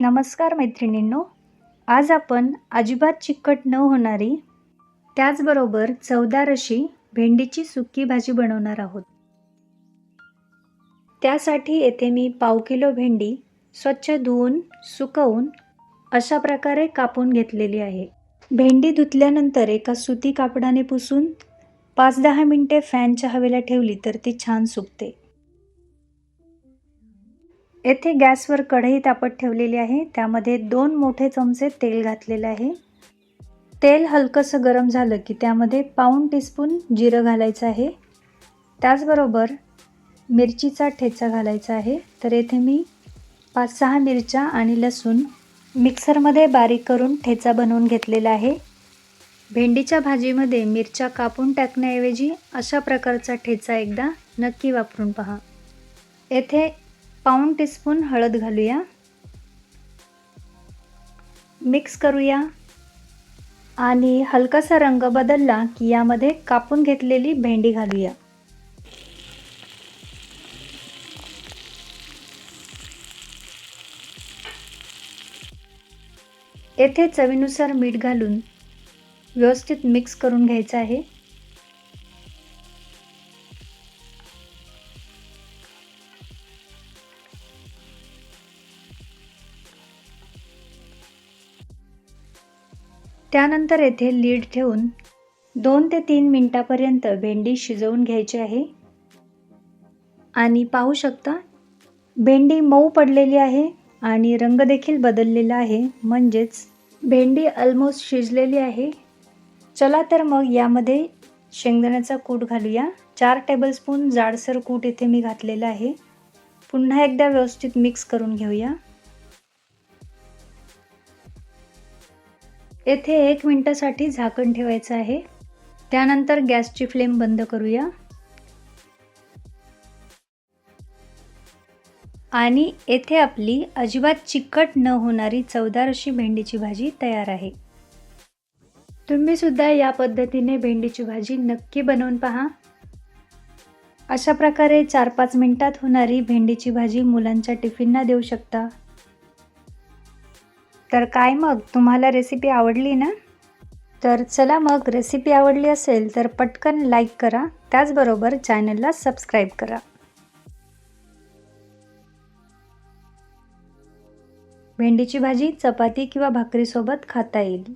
नमस्कार मैत्रिणींनो, आज आपण अजिबात चिकट न होणारी त्याचबरोबर चवदार अशी भेंडीची सुकी भाजी बनवणार आहोत. त्यासाठी येथे मी पाव किलो भेंडी स्वच्छ धुवून सुकवून अशा प्रकारे कापून घेतलेली आहे. भेंडी धुतल्यानंतर एका सुती कापडाने पुसून 5-10 मिनिटे फॅनच्या हवेला ठेवली तर ती छान सुकते. येथे गॅसवर कढई तापत ठेवलेली आहे. त्यामध्ये 2 मोठे चमचे तेल घातलेले आहे. तेल हलकंसं गरम झालं की त्यामध्ये पाऊण टीस्पून जिरं घालायचं आहे. त्याचबरोबर मिरचीचा ठेचा घालायचा आहे. तर येथे मी 5-6 मिरच्या आणि लसूण मिक्सरमध्ये बारीक करून ठेचा बनवून घेतलेला आहे. भेंडीच्या भाजीमध्ये मिरच्या कापून टाकण्याऐवजी अशा प्रकारचा ठेचा एकदा नक्की वापरून पहा. येथे पाऊण टीस्पून हळद घालूया, मिक्स करूया आणि हलकासा रंग बदलला की यामध्ये कापून घेतलेली भेंडी घालूया. येथे चवीनुसार मीठ घालून व्यवस्थित मिक्स करून घ्यायचं आहे. त्यानंतर येथे लीड ठेवून 2 ते 3 मिनिटापर्यंत भेंडी शिजवून घ्यायची आहे. आणि पाहू शकता भेंडी मऊ पडलेली आहे आणि रंग देखील बदललेला आहे, म्हणजेच भेंडी ऑलमोस्ट शिजलेली आहे. चला तर मग यामध्ये शेंगदाण्याचा कूट घालूया. 4 टेबलस्पून जाडसर कूट इथे मी घातलेला आहे. पुन्हा एकदा व्यवस्थित मिक्स करून घेऊया. येथे 1 मिनिटासाठी झाकण ठेवायचं आहे. त्यानंतर गॅसची फ्लेम बंद करूया आणि येथे आपली अजिबात चिकट न होणारी चवदार अशी भेंडीची भाजी तयार आहे. तुम्ही सुद्धा या पद्धतीने भेंडीची भाजी नक्की बनवून पहा. अशा प्रकारे 4-5 मिनिटात होणारी भेंडीची भाजी मुलांच्या टिफिनला देऊ शकता. तर काय मग, तुम्हाला रेसिपी आवडली ना? तर चला मग, रेसिपी आवडली असेल तर पटकन लाईक करा, त्याचबरोबर चॅनलला सबस्क्राईब करा. भेंडीची भाजी चपाती किंवा भाकरीसोबत खाता येईल.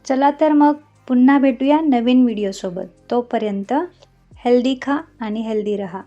चला तर मग पुन्हा भेटूया नवीन व्हिडिओसोबत. तोपर्यंत हेल्दी खा आणि हेल्दी रहा.